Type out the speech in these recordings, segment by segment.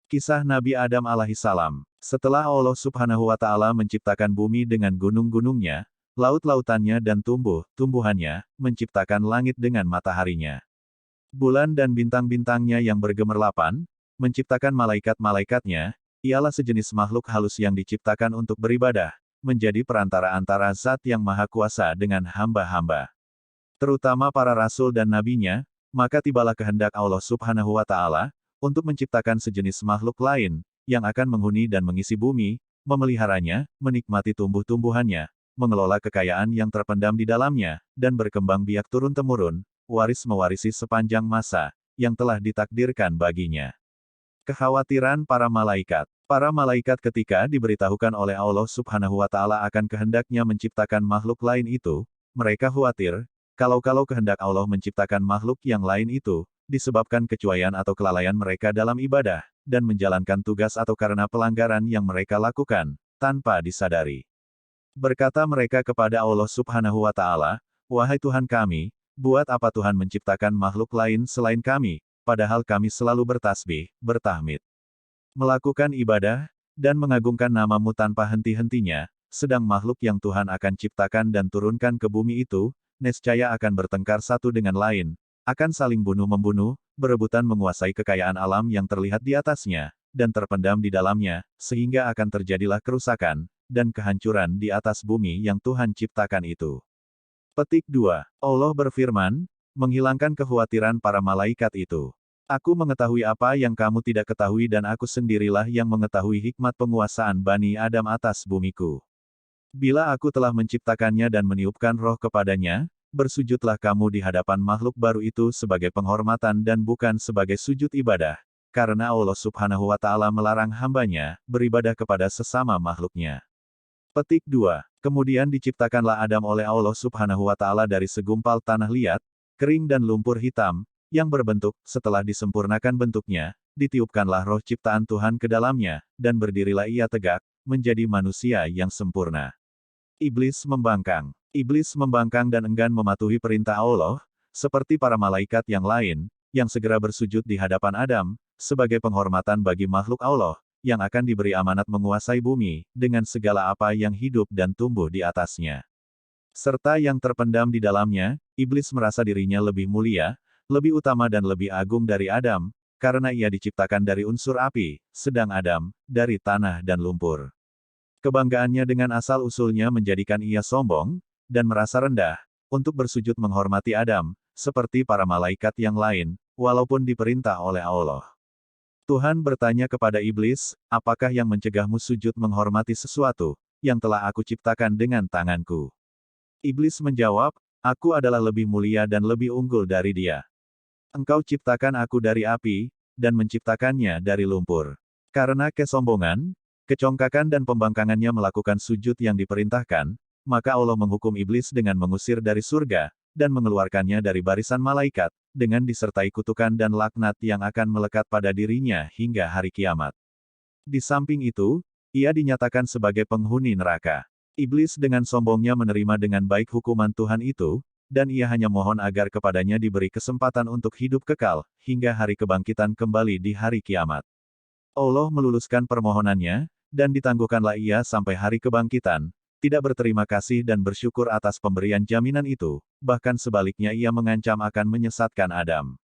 Kisah Nabi Adam alaihissalam. Setelah Allah subhanahu wa ta'ala menciptakan bumi dengan gunung-gunungnya, laut-lautannya dan tumbuh-tumbuhannya, menciptakan langit dengan mataharinya, bulan dan bintang-bintangnya yang bergemerlapan, menciptakan malaikat-malaikatnya, ialah sejenis makhluk halus yang diciptakan untuk beribadah, menjadi perantara antara Zat yang Maha Kuasa dengan hamba-hamba, terutama para rasul dan nabinya. Maka tibalah kehendak Allah subhanahu wa ta'ala, untuk menciptakan sejenis makhluk lain, yang akan menghuni dan mengisi bumi, memeliharanya, menikmati tumbuh-tumbuhannya, mengelola kekayaan yang terpendam di dalamnya, dan berkembang biak turun-temurun, waris-mewarisi sepanjang masa, yang telah ditakdirkan baginya. Kekhawatiran para malaikat. Para malaikat ketika diberitahukan oleh Allah subhanahu wa ta'ala akan kehendaknya menciptakan makhluk lain itu, mereka khawatir, kalau kehendak Allah menciptakan makhluk yang lain itu, disebabkan kecuaian atau kelalaian mereka dalam ibadah, dan menjalankan tugas atau karena pelanggaran yang mereka lakukan, tanpa disadari. Berkata mereka kepada Allah subhanahu wa ta'ala, "Wahai Tuhan kami, buat apa Tuhan menciptakan makhluk lain selain kami, padahal kami selalu bertasbih, bertahmid, melakukan ibadah, dan mengagungkan nama-Mu tanpa henti-hentinya, sedang makhluk yang Tuhan akan ciptakan dan turunkan ke bumi itu, nescaya akan bertengkar satu dengan lain, akan saling bunuh-membunuh, berebutan menguasai kekayaan alam yang terlihat di atasnya, dan terpendam di dalamnya, sehingga akan terjadilah kerusakan, dan kehancuran di atas bumi yang Tuhan ciptakan itu." Petik 2. Allah berfirman, menghilangkan kekhawatiran para malaikat itu. Aku mengetahui apa yang kamu tidak ketahui dan aku sendirilah yang mengetahui hikmat penguasaan Bani Adam atas bumiku. Bila aku telah menciptakannya dan meniupkan roh kepadanya, bersujudlah kamu di hadapan makhluk baru itu sebagai penghormatan dan bukan sebagai sujud ibadah, karena Allah subhanahu wa ta'ala melarang hambanya, beribadah kepada sesama makhluknya. Petik 2. Kemudian diciptakanlah Adam oleh Allah subhanahu wa ta'ala dari segumpal tanah liat, kering dan lumpur hitam, yang berbentuk, setelah disempurnakan bentuknya, ditiupkanlah roh ciptaan Tuhan ke dalamnya, dan berdirilah ia tegak, menjadi manusia yang sempurna. Iblis membangkang. Iblis membangkang dan enggan mematuhi perintah Allah, seperti para malaikat yang lain, yang segera bersujud di hadapan Adam, sebagai penghormatan bagi makhluk Allah, yang akan diberi amanat menguasai bumi, dengan segala apa yang hidup dan tumbuh di atasnya, serta yang terpendam di dalamnya. Iblis merasa dirinya lebih mulia, lebih utama dan lebih agung dari Adam, karena ia diciptakan dari unsur api, sedang Adam, dari tanah dan lumpur. Kebanggaannya dengan asal-usulnya menjadikan ia sombong, dan merasa rendah, untuk bersujud menghormati Adam, seperti para malaikat yang lain, walaupun diperintah oleh Allah. Tuhan bertanya kepada iblis, apakah yang mencegahmu sujud menghormati sesuatu, yang telah aku ciptakan dengan tanganku? Iblis menjawab, aku adalah lebih mulia dan lebih unggul dari dia. Engkau ciptakan aku dari api, dan menciptakannya dari lumpur. Karena kesombongan, kecongkakan dan pembangkangannya melakukan sujud yang diperintahkan, maka Allah menghukum iblis dengan mengusir dari surga, dan mengeluarkannya dari barisan malaikat, dengan disertai kutukan dan laknat yang akan melekat pada dirinya hingga hari kiamat. Di samping itu, ia dinyatakan sebagai penghuni neraka. Iblis dengan sombongnya menerima dengan baik hukuman Tuhan itu, dan ia hanya mohon agar kepadanya diberi kesempatan untuk hidup kekal, hingga hari kebangkitan kembali di hari kiamat. Allah meluluskan permohonannya, dan ditangguhkanlah ia sampai hari kebangkitan, tidak berterima kasih dan bersyukur atas pemberian jaminan itu, bahkan sebaliknya ia mengancam akan menyesatkan Adam.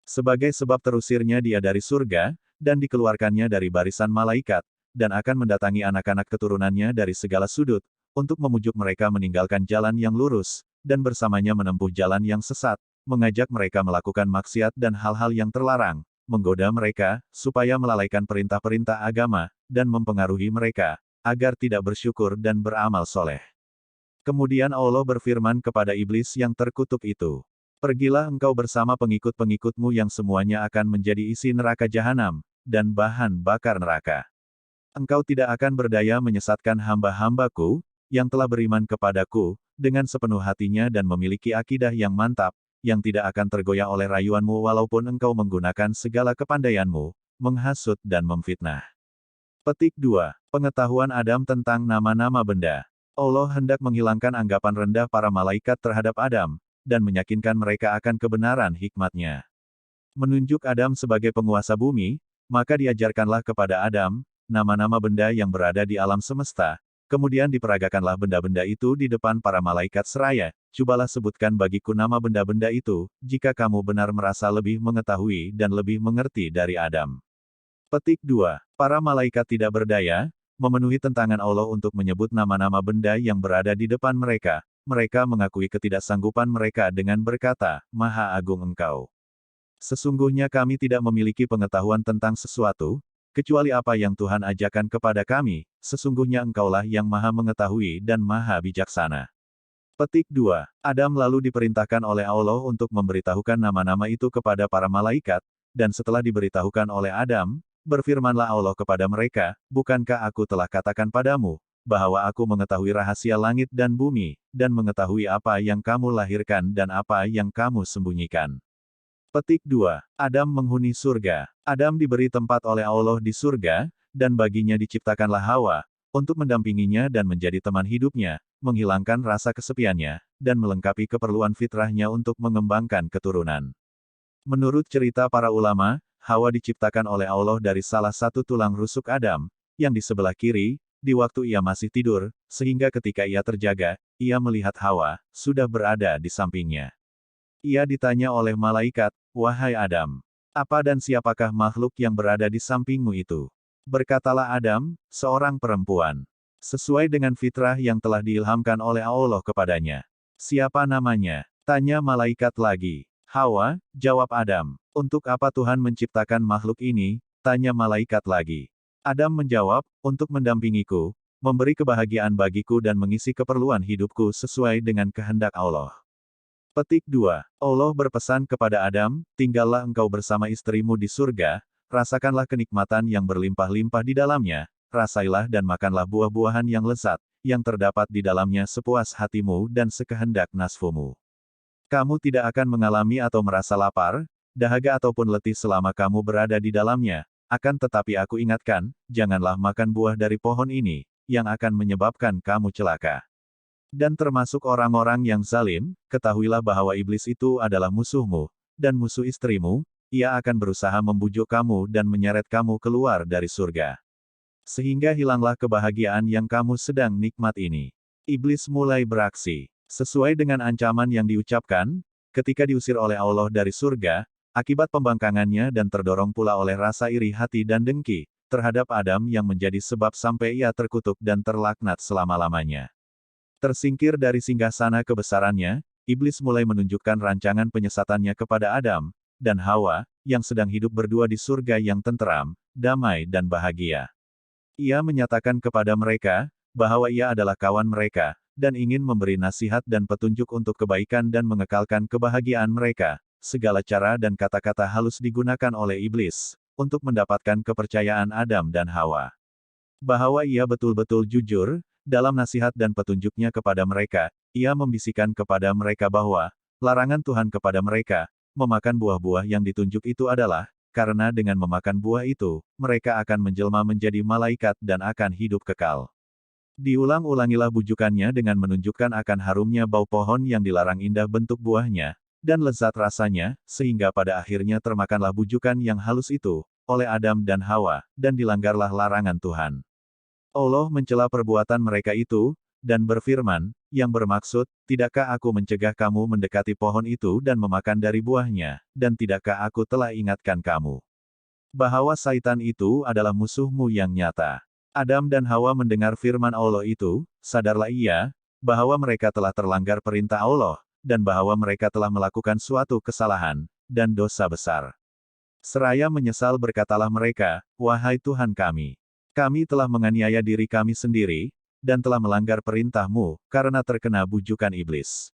Sebagai sebab terusirnya dia dari surga, dan dikeluarkannya dari barisan malaikat, dan akan mendatangi anak-anak keturunannya dari segala sudut, untuk memujuk mereka meninggalkan jalan yang lurus, dan bersamanya menempuh jalan yang sesat, mengajak mereka melakukan maksiat dan hal-hal yang terlarang, menggoda mereka, supaya melalaikan perintah-perintah agama, dan mempengaruhi mereka, agar tidak bersyukur dan beramal soleh. Kemudian Allah berfirman kepada iblis yang terkutuk itu, pergilah engkau bersama pengikut-pengikutmu yang semuanya akan menjadi isi neraka jahanam, dan bahan bakar neraka. Engkau tidak akan berdaya menyesatkan hamba-hambaku, yang telah beriman kepadaku, dengan sepenuh hatinya dan memiliki akidah yang mantap, yang tidak akan tergoyah oleh rayuanmu walaupun engkau menggunakan segala kepandaianmu, menghasut dan memfitnah. Petik 2. Pengetahuan Adam tentang nama-nama benda. Allah hendak menghilangkan anggapan rendah para malaikat terhadap Adam, dan meyakinkan mereka akan kebenaran hikmatnya. Menunjuk Adam sebagai penguasa bumi, Maka diajarkanlah kepada Adam, nama-nama benda yang berada di alam semesta, kemudian diperagakanlah benda-benda itu di depan para malaikat seraya, cobalah sebutkan bagiku nama benda-benda itu, jika kamu benar merasa lebih mengetahui dan lebih mengerti dari Adam. Petik 2. Para malaikat tidak berdaya, memenuhi tentangan Allah untuk menyebut nama-nama benda yang berada di depan mereka. Mereka mengakui ketidaksanggupan mereka dengan berkata, Maha Agung Engkau. Sesungguhnya kami tidak memiliki pengetahuan tentang sesuatu, kecuali apa yang Tuhan ajarkan kepada kami, sesungguhnya Engkaulah yang Maha Mengetahui dan Maha Bijaksana. Petik 2. Adam lalu diperintahkan oleh Allah untuk memberitahukan nama-nama itu kepada para malaikat, dan setelah diberitahukan oleh Adam, berfirmanlah Allah kepada mereka, bukankah aku telah katakan padamu, bahwa aku mengetahui rahasia langit dan bumi, dan mengetahui apa yang kamu lahirkan dan apa yang kamu sembunyikan. Petik 2. Adam menghuni surga. Adam diberi tempat oleh Allah di surga, dan baginya diciptakanlah Hawa, untuk mendampinginya dan menjadi teman hidupnya, menghilangkan rasa kesepiannya, dan melengkapi keperluan fitrahnya untuk mengembangkan keturunan. Menurut cerita para ulama, Hawa diciptakan oleh Allah dari salah satu tulang rusuk Adam, yang di sebelah kiri, di waktu ia masih tidur, sehingga ketika ia terjaga, ia melihat Hawa, sudah berada di sampingnya. Ia ditanya oleh malaikat, wahai Adam, apa dan siapakah makhluk yang berada di sampingmu itu? Berkatalah Adam, seorang perempuan. Sesuai dengan fitrah yang telah diilhamkan oleh Allah kepadanya. Siapa namanya? Tanya malaikat lagi. Hawa, jawab Adam. Untuk apa Tuhan menciptakan makhluk ini? Tanya malaikat lagi. Adam menjawab, untuk mendampingiku, memberi kebahagiaan bagiku dan mengisi keperluan hidupku sesuai dengan kehendak Allah. Petik 2. Allah berpesan kepada Adam, tinggallah engkau bersama istrimu di surga, rasakanlah kenikmatan yang berlimpah-limpah di dalamnya, rasailah dan makanlah buah-buahan yang lezat, yang terdapat di dalamnya sepuas hatimu dan sekehendak nasfumu. Kamu tidak akan mengalami atau merasa lapar, dahaga ataupun letih selama kamu berada di dalamnya, akan tetapi aku ingatkan, janganlah makan buah dari pohon ini, yang akan menyebabkan kamu celaka. Dan termasuk orang-orang yang zalim, ketahuilah bahwa iblis itu adalah musuhmu, dan musuh istrimu, ia akan berusaha membujuk kamu dan menyeret kamu keluar dari surga. Sehingga hilanglah kebahagiaan yang kamu sedang nikmat ini. Iblis mulai beraksi. Sesuai dengan ancaman yang diucapkan, ketika diusir oleh Allah dari surga, akibat pembangkangannya dan terdorong pula oleh rasa iri hati dan dengki, terhadap Adam yang menjadi sebab sampai ia terkutuk dan terlaknat selama-lamanya. Tersingkir dari singgasana kebesarannya, iblis mulai menunjukkan rancangan penyesatannya kepada Adam dan Hawa, yang sedang hidup berdua di surga yang tenteram, damai dan bahagia. Ia menyatakan kepada mereka, bahwa ia adalah kawan mereka, dan ingin memberi nasihat dan petunjuk untuk kebaikan dan mengekalkan kebahagiaan mereka. Segala cara dan kata-kata halus digunakan oleh iblis, untuk mendapatkan kepercayaan Adam dan Hawa. Bahwa ia betul-betul jujur, dalam nasihat dan petunjuknya kepada mereka, ia membisikkan kepada mereka bahwa, larangan Tuhan kepada mereka, memakan buah-buah yang ditunjuk itu adalah, karena dengan memakan buah itu, mereka akan menjelma menjadi malaikat dan akan hidup kekal. Diulang-ulangilah bujukannya dengan menunjukkan akan harumnya bau pohon yang dilarang indah bentuk buahnya, dan lezat rasanya, sehingga pada akhirnya termakanlah bujukan yang halus itu, oleh Adam dan Hawa, dan dilanggarlah larangan Tuhan. Allah mencela perbuatan mereka itu, dan berfirman, yang bermaksud, tidakkah aku mencegah kamu mendekati pohon itu dan memakan dari buahnya, dan tidakkah aku telah ingatkan kamu bahwa Saitan itu adalah musuhmu yang nyata. Adam dan Hawa mendengar firman Allah itu, sadarlah ia, bahwa mereka telah terlanggar perintah Allah, dan bahwa mereka telah melakukan suatu kesalahan, dan dosa besar. Seraya menyesal berkatalah mereka, wahai Tuhan kami telah menganiaya diri kami sendiri, dan telah melanggar perintah-Mu, karena terkena bujukan iblis.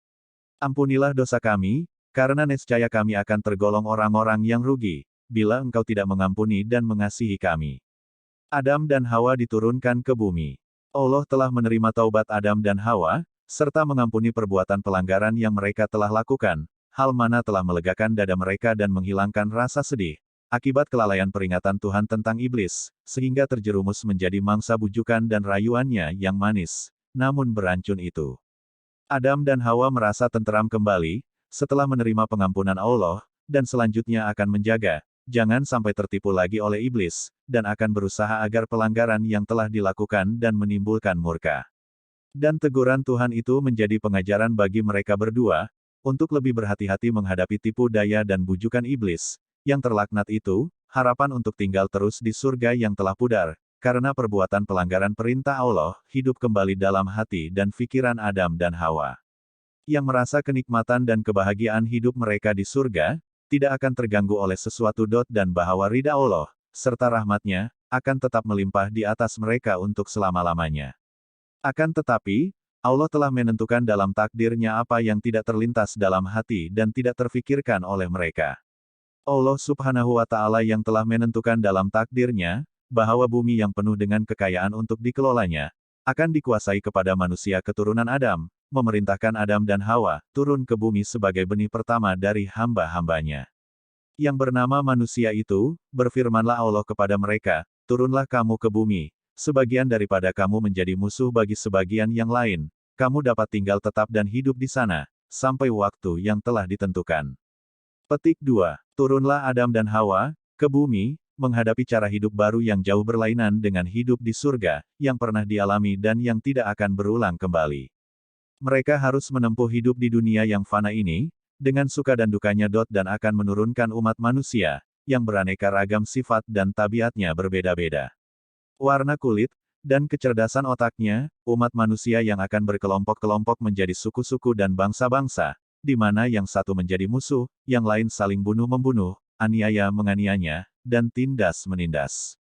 Ampunilah dosa kami, karena niscaya kami akan tergolong orang-orang yang rugi, bila Engkau tidak mengampuni dan mengasihi kami. Adam dan Hawa diturunkan ke bumi. Allah telah menerima taubat Adam dan Hawa, serta mengampuni perbuatan pelanggaran yang mereka telah lakukan, hal mana telah melegakan dada mereka dan menghilangkan rasa sedih, akibat kelalaian peringatan Tuhan tentang iblis, sehingga terjerumus menjadi mangsa bujukan dan rayuannya yang manis, namun beracun itu. Adam dan Hawa merasa tenteram kembali, setelah menerima pengampunan Allah, dan selanjutnya akan menjaga, jangan sampai tertipu lagi oleh iblis, dan akan berusaha agar pelanggaran yang telah dilakukan dan menimbulkan murka. Dan teguran Tuhan itu menjadi pengajaran bagi mereka berdua, untuk lebih berhati-hati menghadapi tipu daya dan bujukan iblis, yang terlaknat itu, harapan untuk tinggal terus di surga yang telah pudar, karena perbuatan pelanggaran perintah Allah, hidup kembali dalam hati dan pikiran Adam dan Hawa. Yang merasa kenikmatan dan kebahagiaan hidup mereka di surga, tidak akan terganggu oleh sesuatu dan bahwa ridha Allah, serta rahmatnya, akan tetap melimpah di atas mereka untuk selama-lamanya. Akan tetapi, Allah telah menentukan dalam takdirnya apa yang tidak terlintas dalam hati dan tidak terfikirkan oleh mereka. Allah Subhanahu wa Ta'ala yang telah menentukan dalam takdirnya, bahwa bumi yang penuh dengan kekayaan untuk dikelolanya, akan dikuasai kepada manusia keturunan Adam, memerintahkan Adam dan Hawa turun ke bumi sebagai benih pertama dari hamba-hambanya. Yang bernama manusia itu, berfirmanlah Allah kepada mereka, turunlah kamu ke bumi, sebagian daripada kamu menjadi musuh bagi sebagian yang lain, kamu dapat tinggal tetap dan hidup di sana, sampai waktu yang telah ditentukan. Petik 2. Turunlah Adam dan Hawa ke bumi, menghadapi cara hidup baru yang jauh berlainan dengan hidup di surga, yang pernah dialami dan yang tidak akan berulang kembali. Mereka harus menempuh hidup di dunia yang fana ini, dengan suka dan dukanya dan akan menurunkan umat manusia, yang beraneka ragam sifat dan tabiatnya berbeda-beda. Warna kulit, dan kecerdasan otaknya, umat manusia yang akan berkelompok-kelompok menjadi suku-suku dan bangsa-bangsa, di mana yang satu menjadi musuh, yang lain saling bunuh-membunuh, aniaya menganiayanya, dan tindas-menindas.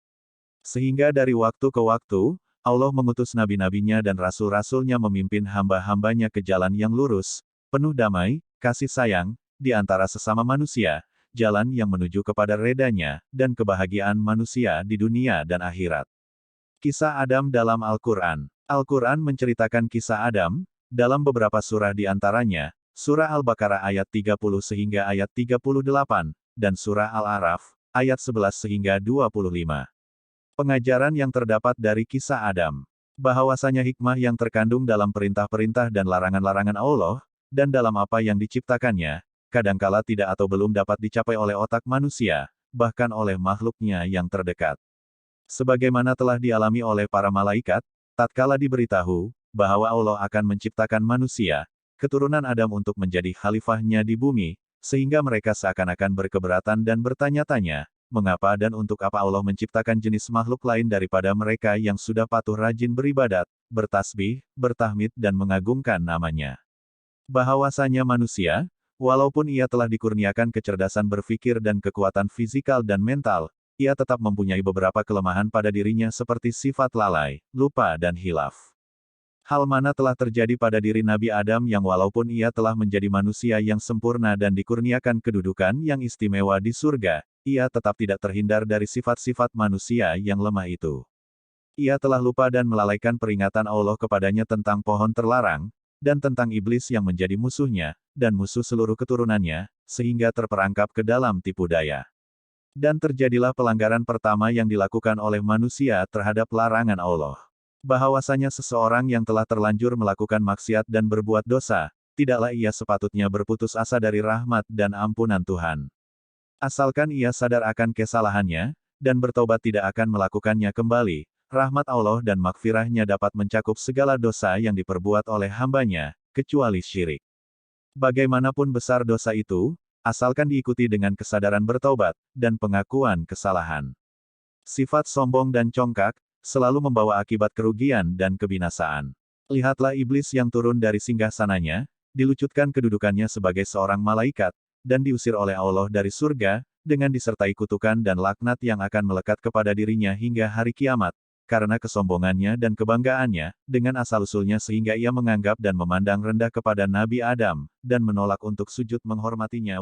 Sehingga dari waktu ke waktu, Allah mengutus nabi-nabinya dan rasul-rasulnya memimpin hamba-hambanya ke jalan yang lurus, penuh damai, kasih sayang, di antara sesama manusia, jalan yang menuju kepada redanya, dan kebahagiaan manusia di dunia dan akhirat. Kisah Adam dalam Al-Quran. Al-Quran menceritakan kisah Adam, dalam beberapa surah di antaranya, Surah Al-Baqarah ayat 30 sehingga ayat 38, dan Surah Al-A'raf, ayat 11 sehingga 25. Pengajaran yang terdapat dari kisah Adam. Bahwasanya hikmah yang terkandung dalam perintah-perintah dan larangan-larangan Allah, dan dalam apa yang diciptakannya, kadangkala tidak atau belum dapat dicapai oleh otak manusia, bahkan oleh makhluknya yang terdekat. Sebagaimana telah dialami oleh para malaikat, tatkala diberitahu, bahwa Allah akan menciptakan manusia, keturunan Adam untuk menjadi khalifahnya di bumi, sehingga mereka seakan-akan berkeberatan dan bertanya-tanya, mengapa dan untuk apa Allah menciptakan jenis makhluk lain daripada mereka yang sudah patuh rajin beribadat, bertasbih, bertahmid dan mengagungkan namanya. Bahwasanya manusia, walaupun ia telah dikurniakan kecerdasan berpikir dan kekuatan fisikal dan mental, ia tetap mempunyai beberapa kelemahan pada dirinya seperti sifat lalai, lupa dan hilaf. Hal mana telah terjadi pada diri Nabi Adam yang walaupun ia telah menjadi manusia yang sempurna dan dikurniakan kedudukan yang istimewa di surga, ia tetap tidak terhindar dari sifat-sifat manusia yang lemah itu. Ia telah lupa dan melalaikan peringatan Allah kepadanya tentang pohon terlarang, dan tentang iblis yang menjadi musuhnya, dan musuh seluruh keturunannya, sehingga terperangkap ke dalam tipu daya. Dan terjadilah pelanggaran pertama yang dilakukan oleh manusia terhadap larangan Allah. Bahwasanya seseorang yang telah terlanjur melakukan maksiat dan berbuat dosa, tidaklah ia sepatutnya berputus asa dari rahmat dan ampunan Tuhan. Asalkan ia sadar akan kesalahannya, dan bertobat tidak akan melakukannya kembali, rahmat Allah dan makfirahnya dapat mencakup segala dosa yang diperbuat oleh hambanya, kecuali syirik. Bagaimanapun besar dosa itu, asalkan diikuti dengan kesadaran bertobat, dan pengakuan kesalahan. Sifat sombong dan congkak, selalu membawa akibat kerugian dan kebinasaan. Lihatlah iblis yang turun dari singgasananya, dilucutkan kedudukannya sebagai seorang malaikat, dan diusir oleh Allah dari surga, dengan disertai kutukan dan laknat yang akan melekat kepada dirinya hingga hari kiamat, karena kesombongannya dan kebanggaannya, dengan asal-usulnya sehingga ia menganggap dan memandang rendah kepada Nabi Adam, dan menolak untuk sujud menghormatinya.